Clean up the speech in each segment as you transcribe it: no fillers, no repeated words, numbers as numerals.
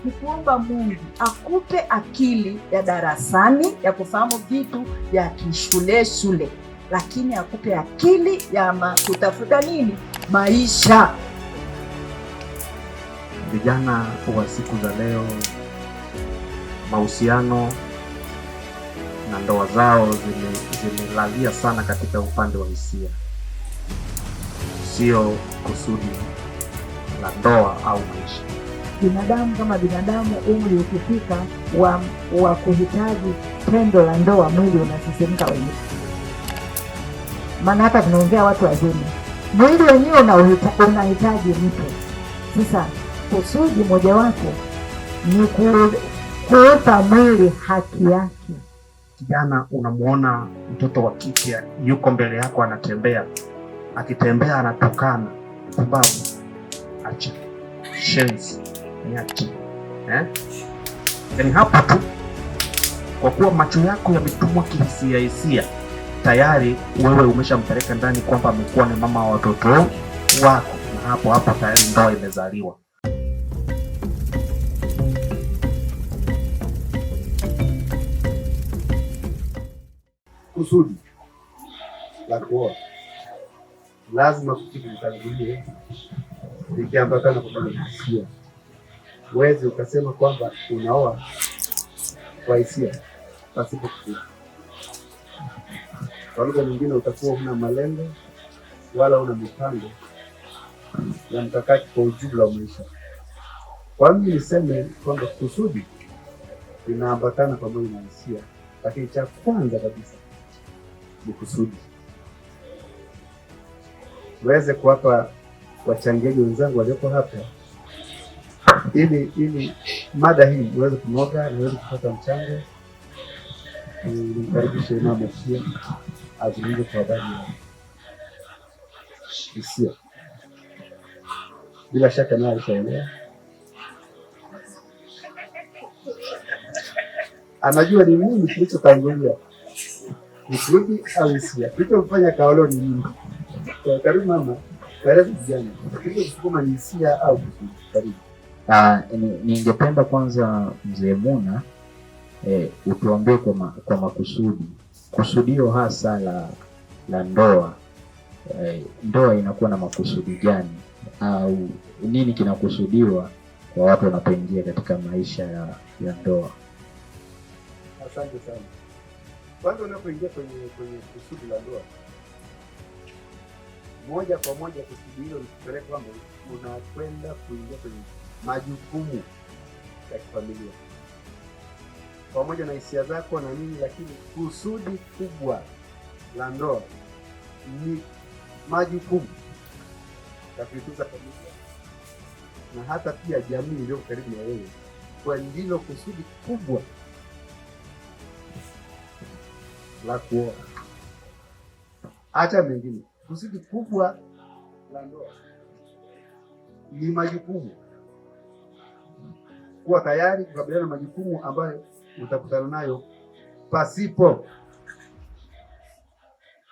ni kuomba Mungu akupe akili ya darasani ya kufahamu vitu vya shule, lakini akupe akili ya kutafuta nini? Maisha. Vijana wa siku za leo, mahusiano na ndoa zao zimelalia sana katika upande wa hisia, sio kusudi la ndoa au maisha. Binadamu kama binadamu, umri ukifika wa kuhitaji tendo la ndoa, mwili unasisimka wenyewe. Maana hapa tunaongea watu wazima, mwili wenyewe unahitaji mtu. Sasa kusudi mojawapo ni kuupa mwili haki yake. Kijana, unamuona mtoto wa kike yuko mbele yako, anatembea, akitembea anatukana, pumbavu, acha, shenzi, nyati, yaani hapa tu, kwa kuwa macho yako yametumwa kihisia, tayari wewe umeshampeleka ndani kwamba amekuwa ni mama wa watoto wako, na hapo tayari ndoa imezaliwa. Kusudi la kuoa lazima kufikia mtangulie likiambatana kwa hisia. Huwezi ukasema kwamba unaoa kwa hisia pasipo kusudi. Kwa lugha nyingine, utakuwa huna malengo wala una mipango ya mkakati kwa ujumla wa maisha. Kwa nini niseme kwamba kusudi linaambatana pamoja na hisia? Lakini cha kwanza kabisa ni kusudi. Niweze kuwapa wachangiaji wenzangu walioko hapa ili mada hii niweze kunoga, niweze kupata mchango. Nimkaribishe Mama pia azungumze kwa habari ya hisia. Bila shaka naye alishaelewa, anajua ni nini kilichotangulia, kusudi au hisia. Kilichofanya kaolo ni nini? Karibu mama, karibu vijana. Kilichosukuma ni hisia au kusudi? Karibu. Ningependa kwanza Mzee Muna utuambie kwa makusudi, kusudio hasa la ndoa. Ndoa inakuwa na makusudi gani, au nini kinakusudiwa kwa watu wanapoingia katika maisha ya ndoa? Asante sana. Kwanza unapoingia kwenye kusudi la ndoa, moja kwa moja kusudi hilo likupeleka kwamba unakwenda kuingia kwenye majukumu ya kifamilia pamoja na hisia zako na nini, lakini kusudi kubwa la ndoa ni majukumu ya kuikuza familia na hata pia jamii iliyo karibu na wewe. Kwa ndilo kusudi kubwa la kuoa. Acha mengine, kusudi kubwa la ndoa ni majukumu, kuwa tayari kukabiliana na majukumu ambayo utakutana nayo pasipo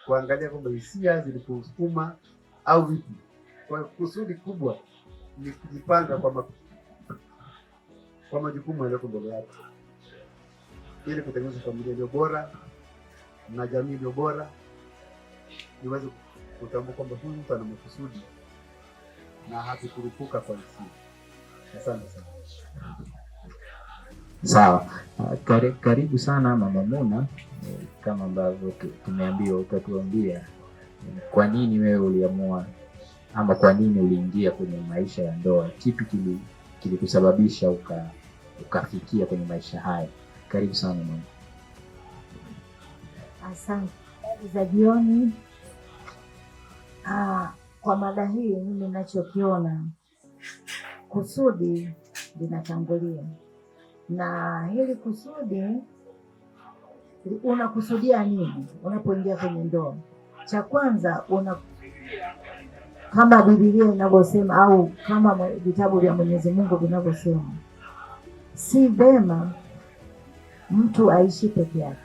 kuangalia kwamba hisia zilikusukuma au vipi. Kwa kusudi kubwa ni kujipanga kwa majukumu yaliyoko mbele yako, ili kutengeneza familia iliyo bora na jamii iliyo bora, niweze kutambua kwamba huyu mtu ana makusudi na hakikurupuka kwa hisia. Asante sana. Sawa. Karibu sana Mama Muna. Kama ambavyo tumeambiwa, utatuambia kwa nini wewe uliamua ama kwa nini uliingia kwenye maisha ya ndoa, kipi kilikusababisha ukafikia kwenye maisha haya. Karibu sana Mama. Asante za jioni. Kwa mada hii mimi ninachokiona, kusudi linatangulia, na hili kusudi unakusudia nini unapoingia kwenye ndoa? Cha kwanza, kama Biblia inavyosema au kama vitabu vya Mwenyezi Mungu vinavyosema, si vema mtu aishi peke yake.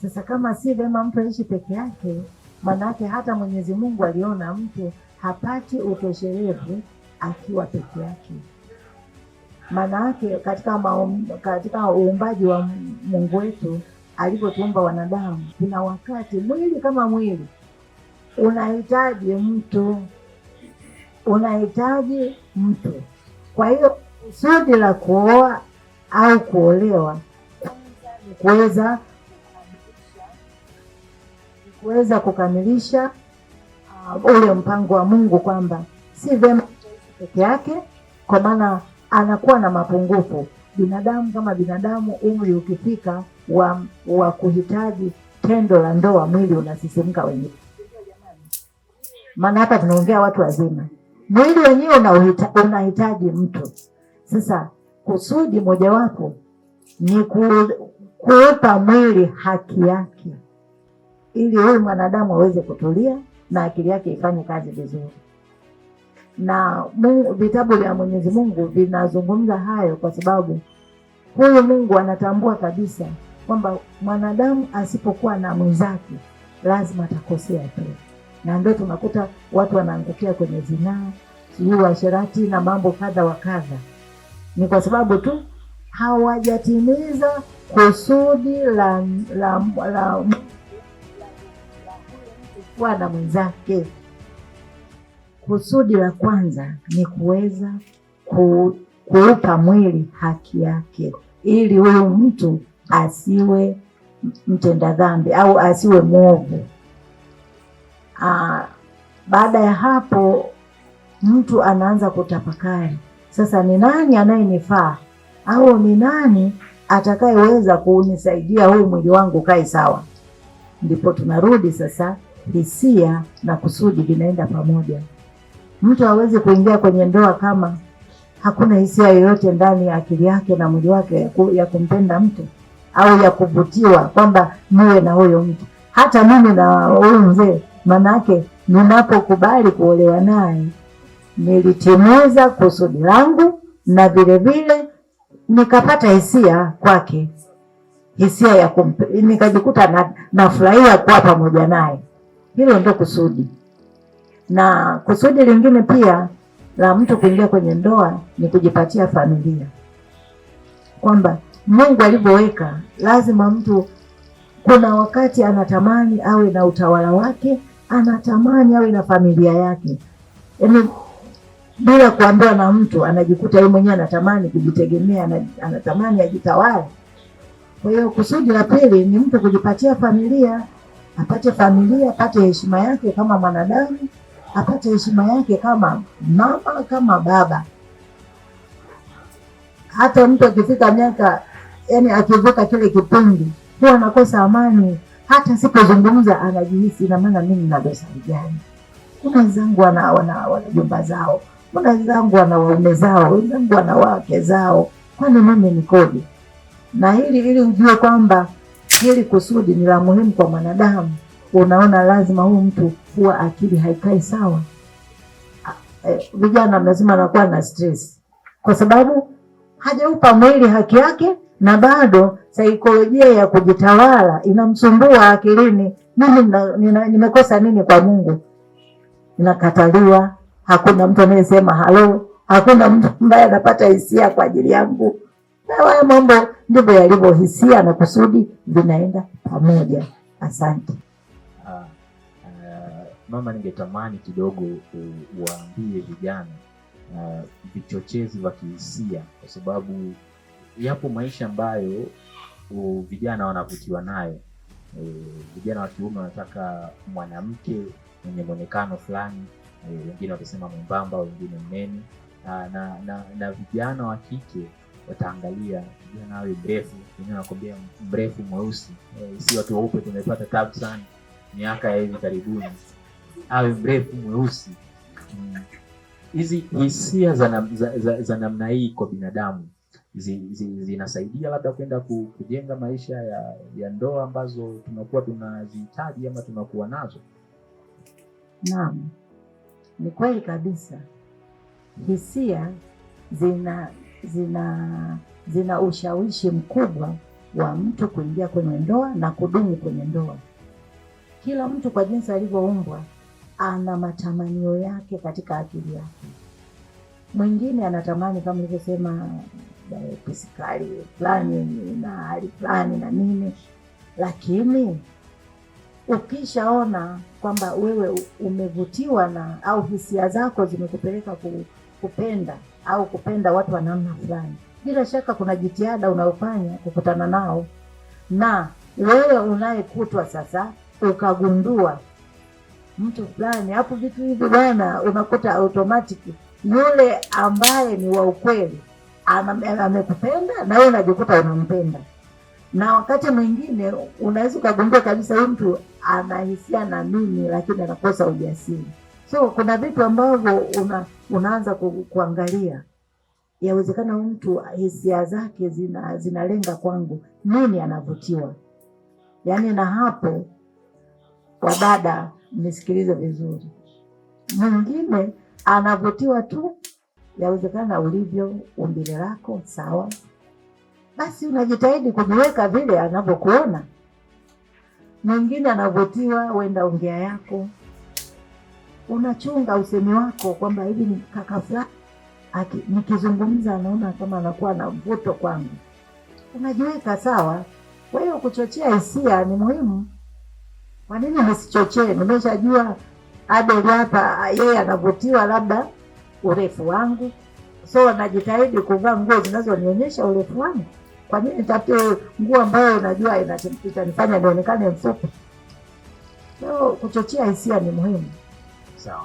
Sasa kama si vema mtu aishi peke yake, manake hata Mwenyezi Mungu aliona mtu hapati utoshelevu akiwa peke yake. Maana yake katika uumbaji wa Mungu wetu alivyotuumba wanadamu, kuna wakati mwili kama mwili unahitaji mtu. Kwa hiyo kusudi la kuoa au kuolewa kuweza kukamilisha ule mpango wa Mungu, kwamba si vema peke yake, kwa maana anakuwa na mapungufu. Binadamu kama binadamu, umri ukifika wa kuhitaji tendo la ndoa, mwili unasisimka wenyewe. Maana hapa tunaongea watu wazima, mwili wenyewe unahitaji mtu. Sasa kusudi mojawapo ni kuupa mwili haki yake, ili huyu mwanadamu aweze kutulia na akili yake ifanye kazi vizuri. Na vitabu vya Mwenyezi Mungu vinazungumza hayo, kwa sababu huyu Mungu anatambua kabisa kwamba mwanadamu asipokuwa na mwenzake lazima atakosea tu, na ndio tunakuta watu wanaangukia kwenye zinaa, sijui uasherati na mambo kadha wa kadha. Ni kwa sababu tu hawajatimiza kusudi la kuwa na mwenzake. Kusudi la kwanza ni kuweza kuupa mwili haki yake, ili huyu mtu asiwe mtenda dhambi au asiwe mwovu. Baada ya hapo mtu anaanza kutafakari, sasa ni nani anayenifaa au ni nani atakayeweza kunisaidia huyu mwili wangu kae sawa. Ndipo tunarudi sasa, hisia na kusudi vinaenda pamoja. Mtu hawezi kuingia kwenye ndoa kama hakuna hisia yoyote ndani ya akili yake na mwili wake ya kumpenda mtu au ya kuvutiwa kwamba niwe na huyo mtu. Hata mimi na huyu mzee, manake ninapokubali kuolewa naye nilitimiza kusudi langu, na vile vile nikapata hisia kwake, hisia ya nikajikuta nafurahia kuwa pamoja naye. Hilo ndio kusudi. Na kusudi lingine pia la mtu kuingia kwenye ndoa ni kujipatia familia, kwamba Mungu alivyoweka, lazima mtu kuna wakati anatamani awe na utawala wake, anatamani awe na familia yake. Yaani bila kuambiwa na mtu, anajikuta yeye mwenyewe anatamani kujitegemea, anatamani ajitawale. Kwa hiyo kusudi la pili ni mtu kujipatia familia, apate familia, apate heshima yake kama mwanadamu, apate heshima yake kama mama, kama baba. Hata mtu akifika miaka, yani akivuka kile kipindi, huwa anakosa amani. Hata sipozungumza anajihisi, na maana mimi nina dosari gani? Kuna wenzangu wana jumba zao, kuna wenzangu wana waume zao, wenzangu wana wake zao, kwani mimi nikoje? Na ili ujue kwamba hili kusudi ni la muhimu kwa mwanadamu, unaona lazima huyu mtu huwa akili haikai sawa. Vijana lazima anakuwa na stress, kwa sababu hajaupa mwili haki yake, na bado saikolojia ya kujitawala inamsumbua akilini. Mimi nimekosa nini kwa Mungu? Inakataliwa, hakuna mtu anayesema halo, hakuna mtu ambaye anapata hisia kwa ajili yangu. Na mambo ndivyo yalivyo, hisia na kusudi vinaenda pamoja. Asante. Mama, ningetamani kidogo uwaambie vijana vichochezi vya kihisia, kwa sababu yapo maisha ambayo vijana wanavutiwa nayo. Vijana wa kiume wanataka mwanamke mwenye muonekano fulani, wengine watasema mwembamba, wengine mnene, na vijana wa kike wataangalia kijana awe mrefu, wengine wanakwambia mrefu mweusi. Si watu weupe tumepata tabu sana miaka ya hivi karibuni, awe mrefu mweusi. Hizi hisia za namna hii kwa binadamu zinasaidia labda kwenda kujenga maisha ya ndoa ambazo tunakuwa tunazihitaji ama tunakuwa nazo? Naam, ni kweli kabisa. Hisia zina ushawishi mkubwa wa mtu kuingia kwenye ndoa na kudumu kwenye ndoa. Kila mtu kwa jinsi alivyoumbwa ana matamanio yake katika akili yake. Mwingine anatamani kama nilivyosema pisikali fulani na hali fulani na nini, lakini ukishaona kwamba wewe umevutiwa na au hisia zako zimekupeleka kupenda au kupenda watu wa namna fulani, bila shaka kuna jitihada unayofanya kukutana nao, na wewe unayekutwa sasa ukagundua mtu fulani hapo, vitu hivi bwana, unakuta automatic yule ambaye ni wa ukweli amekupenda na wewe unajikuta unampenda. Na wakati mwingine unaweza ukagundua kabisa huyu mtu anahisia na mimi, lakini anakosa ujasiri. So kuna vitu ambavyo unaanza kuangalia, yawezekana mtu hisia zake zinalenga kwangu, nini anavutiwa. Yaani na hapo, wadada nisikilize vizuri, mwingine anavutiwa tu, yawezekana ulivyo, umbile lako sawa, basi unajitahidi kujiweka vile anavyokuona. Mwingine anavutiwa wenda ongea yako, unachunga usemi wako kwamba hivi ni kaka fulani nikizungumza anaona kama anakuwa na mvuto kwangu, unajiweka sawa. Kwa hiyo kuchochea hisia ni muhimu. Kwa nini nisichochee? Nimeshajua Adel hapa yeye anavutiwa labda urefu wangu, so najitahidi kuvaa nguo zinazonionyesha urefu wangu. Kwa nini nitafute nguo ambayo najua itanifanya nionekane mfupi? So kuchochea hisia ni muhimu. Sawa.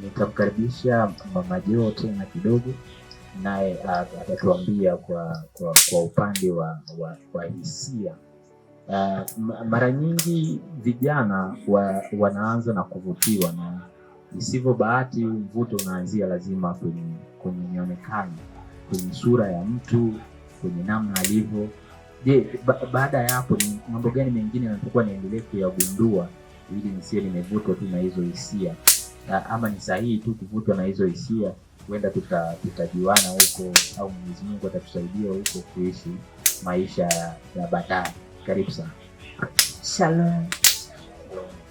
Nitamkaribisha Mama Jo tena kidogo, naye atatuambia kwa upande wa hisia. Mara nyingi vijana wanaanza na kuvutiwa, na isivyo bahati mvuto unaanzia lazima kwenye mionekano, kwenye sura ya mtu, kwenye namna alivyo. Je, baada ya hapo ni mambo gani mengine natakuwa niendelee kuyagundua ili nisiwe nimevutwa tu na hizo hisia, ama ni sahihi tu kuvutwa na hizo hisia? Huenda tutajuana huko, au Mwenyezi Mungu atatusaidia huko kuishi maisha ya baadaye. Karibu sana. Shalom.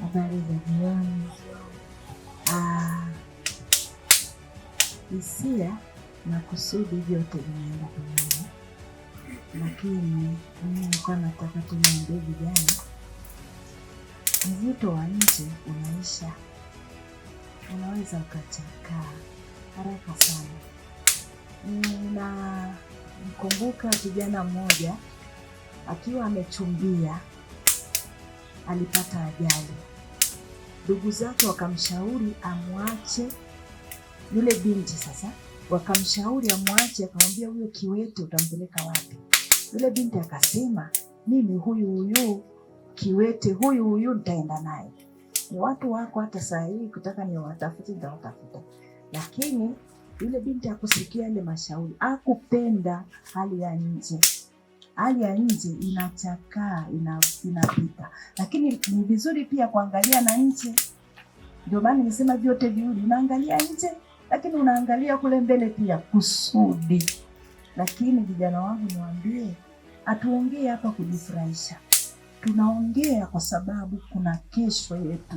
Habari za jioni. Hisia na kusudi vyote vinaenda pamoja, lakini mimi nilikuwa nataka tunaambie vijana, mvuto wa nje unaisha, unaweza ukachakaa haraka sana. Na mkumbuka kijana mmoja akiwa amechumbia alipata ajali. Ndugu zake wakamshauri amwache yule binti. Sasa wakamshauri amwache, akamwambia huyo kiwete utampeleka wapi? Yule binti akasema, mimi huyu kiwete huyu nitaenda naye. Ni watu wako hata saa hii kutaka ni watafute nitawatafuta. Lakini yule binti hakusikia ile mashauri, hakupenda hali ya nje. Hali ya nje inachakaa, inapita. Lakini ni vizuri pia kuangalia na nje. Ndio maana nimesema vyote viwili, unaangalia nje lakini unaangalia kule mbele pia, kusudi. Lakini vijana wangu niwaambie, hatuongee hapa kujifurahisha. Tunaongea kwa sababu kuna kesho yetu.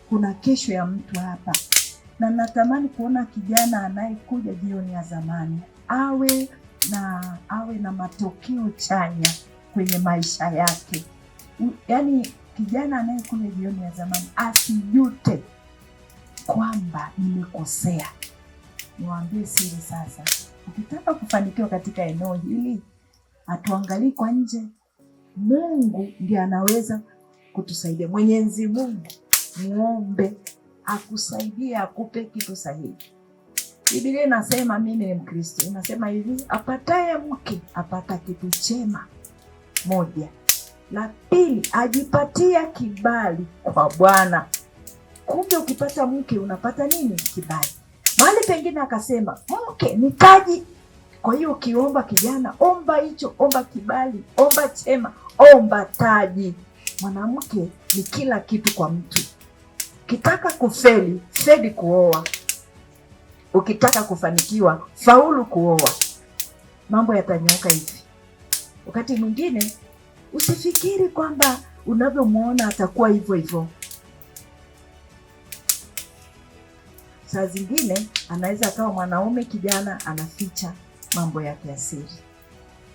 Kuna kesho ya mtu hapa. Na natamani kuona kijana anayekuja jioni ya zamani awe na matokeo chanya kwenye maisha yake. Yaani kijana anayekuja jioni ya zamani asijute kwamba nimekosea. Niwaambie siri sasa, ukitaka kufanikiwa katika eneo hili, hatuangalii kwa nje. Mungu ndiye anaweza kutusaidia. Mwenyezi Mungu muombe akusaidie, akupe kitu sahihi. Biblia inasema, mimi ni Mkristo, inasema hivi, apataye mke apata kitu chema. Moja. La pili, ajipatia kibali kwa Bwana. Kumbe ukipata mke unapata nini? Kibali. Mahali pengine akasema mke ni taji. Kwa hiyo ukiomba kijana, omba hicho, omba kibali, omba chema, omba taji. Mwanamke ni kila kitu kwa mtu. Ukitaka kufeli, feli kuoa. Ukitaka kufanikiwa, faulu kuoa. Mambo yatanyooka hivi. Wakati mwingine usifikiri kwamba unavyomuona atakuwa hivyo hivyo. saa zingine anaweza akawa mwanaume kijana anaficha mambo yake ya siri,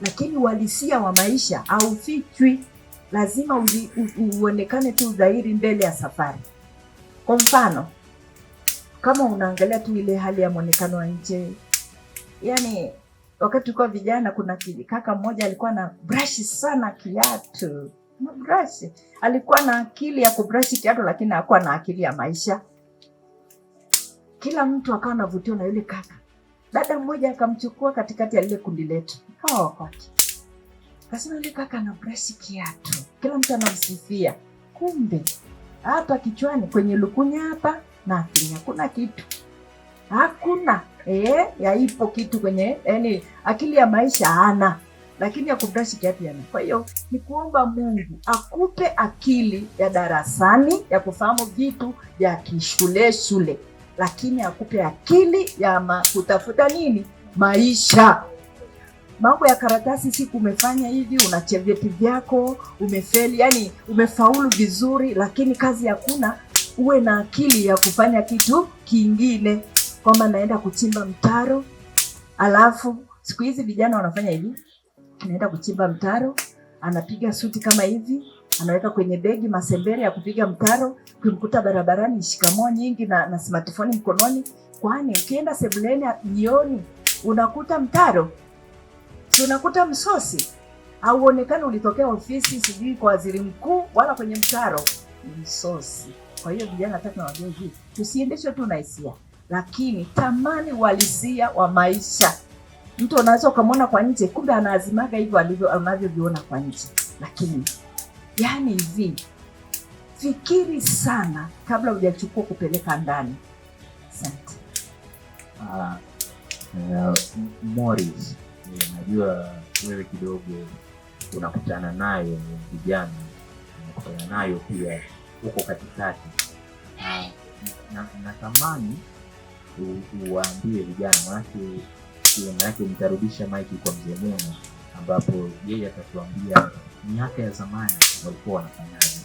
lakini uhalisia wa maisha haufichwi, lazima uonekane tu dhahiri mbele ya safari. Kwa mfano, kama unaangalia tu ile hali ya muonekano wa nje, yani wakati tulikuwa vijana, kuna kaka mmoja alikuwa na brush sana kiatu, brush. Alikuwa na akili ya kubrush kiatu, lakini hakuwa na akili ya maisha. Kila mtu akawa anavutiwa na yule kaka. Dada mmoja akamchukua katikati ya lile kundi letu, kawa kwake, kasema yule kaka ana brush kiatu, kila mtu anamsifia. Kumbe hapa kichwani kwenye lukunya hapa na akili hakuna kitu, hakuna yaipo kitu kwenye, yani akili ya maisha hana, lakini ya kubrush kiatu yana. Kwa hiyo ni kuomba Mungu akupe akili ya darasani ya kufahamu vitu vya kishule, lakini akupe akili ya kutafuta nini, maisha. Mambo ya karatasi, siku umefanya hivi, una vyeti vyako, umefeli, yani umefaulu vizuri, lakini kazi hakuna. Uwe na akili ya kufanya kitu kingine, kwamba naenda kuchimba mtaro. Alafu siku hizi vijana wanafanya hivi, anaenda kuchimba mtaro, anapiga suti kama hivi, anaweka kwenye begi masembere ya kupiga mtaro, kumkuta barabarani shikamoo nyingi na smartphone mkononi. Kwani ukienda sebuleni jioni unakuta mtaro, si unakuta msosi, au uonekane ulitokea ofisi sijui kwa waziri mkuu, wala kwenye mtaro ni msosi. Kwa hiyo vijana nataka niwaambie hivi, tusiendeshwe tu na hisia, lakini tamani uhalisia wa maisha. Mtu unaweza ukamwona kwa nje, kumbe anaazimaga hivyo anavyoviona kwa nje. Lakini yani hivi, fikiri sana kabla hujachukua kupeleka ndani. Asante. Morris, najua wewe kidogo unakutana nayo vijana, unakutana nayo pia huko katikati. Natamani uwaambie vijana, manake nitarudisha maiki kwa Mzee Muna, ambapo yeye atatuambia miaka ya zamani walikuwa wanafanyaje.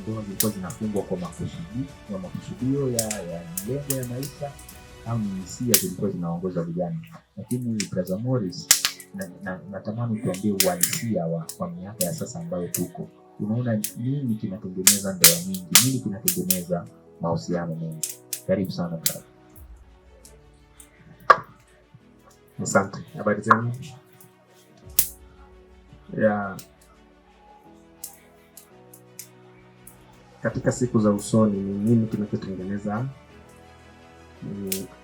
Ndoa zilikuwa zinafungwa kwa makusudio ya lengo ya maisha, au ni hisia zilikuwa zinaongoza vijana. Lakini Brother Morris, natamani tuambie uhalisia wa miaka ya sasa ambayo tuko. Unaona nini kinatengeneza ndoa nyingi? Nini kinatengeneza mahusiano mengi? Karibu sana brother. Asante. Habari zenu? Katika siku za usoni ni nini kinachotengeneza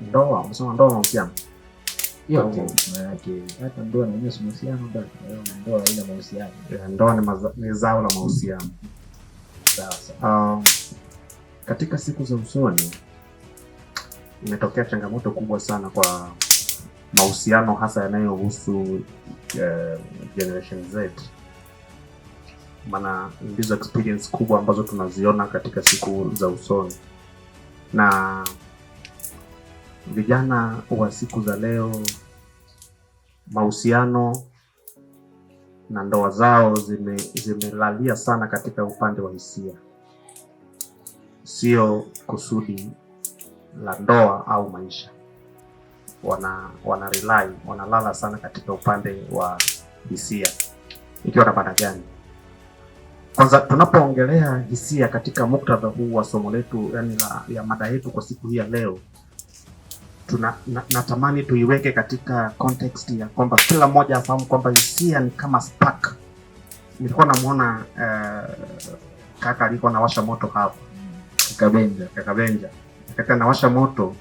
ndoa? Umesema ndoa na mahusiano yote, maanake hata ndoa na yenyewe si mahusiano, ndoa ina mahusiano. Ndoa ni zao la mahusiano. Sawa. Katika siku za usoni imetokea changamoto kubwa sana kwa mahusiano, hasa yanayohusu Generation Z. Maana ndizo experience kubwa ambazo tunaziona katika siku za usoni, na vijana wa siku za leo, mahusiano na ndoa zao zimelalia sana katika upande wa hisia, sio kusudi la ndoa au maisha. Wanalala sana katika upande wa hisia. Ikiwa na maana gani? Kwanza, tunapoongelea hisia katika muktadha huu wa somo letu, yani ya mada yetu kwa siku hii ya leo, natamani tuiweke katika context ya kwamba kila mmoja afahamu kwamba hisia ni kama spark. Nilikuwa namuona kaka alikuwa anawasha moto hapo, kaka Benja. Kaka anawasha moto,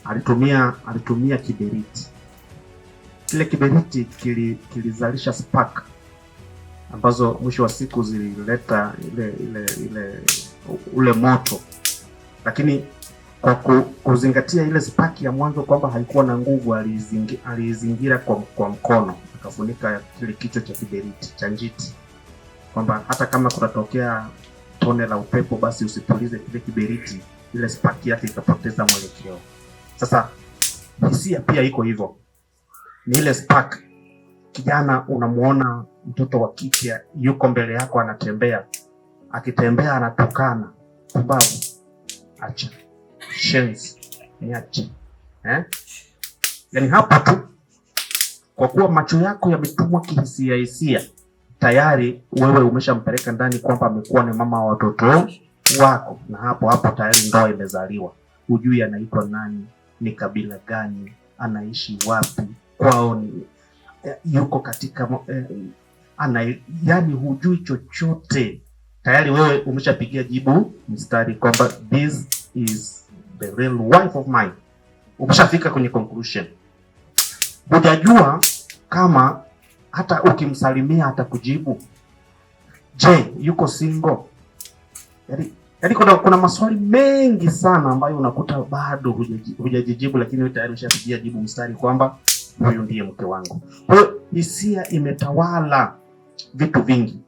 alitumia kiberiti. Kile kiberiti kilizalisha spark ambazo mwisho wa siku zilileta ule moto, lakini kwa kuzingatia ile spark ya mwanzo kwamba haikuwa na nguvu, alizingira kwa mkono, akafunika kile kichwa cha kiberiti cha njiti, kwamba hata kama kutatokea tone la upepo basi usipulize kile kiberiti, ile spark yake ikapoteza mwelekeo. Sasa hisia pia iko hivyo, ni ile spark. Kijana, unamuona mtoto wa kike yuko mbele yako anatembea, akitembea anatukana, pumbavu, acha, shenzi, niache. Yaani hapa tu, kwa kuwa macho yako yametumwa kihisia, tayari wewe umeshampeleka ndani kwamba amekuwa ni mama wa watoto wako, na hapo tayari ndoa imezaliwa. Hujui anaitwa nani, ni kabila gani, anaishi wapi, kwao ni yuko katika yani hujui chochote. Tayari wewe umeshapigia jibu mstari kwamba this is the real wife of mine. Umeshafika kwenye conclusion. Hujajua kama hata ukimsalimia atakujibu. Je, yuko single? Yaani kuna maswali mengi sana ambayo unakuta bado hujajijibu, lakini wewe tayari umeshapigia jibu mstari kwamba huyu ndiye mke wangu. Kwa hiyo hisia imetawala vitu vingi.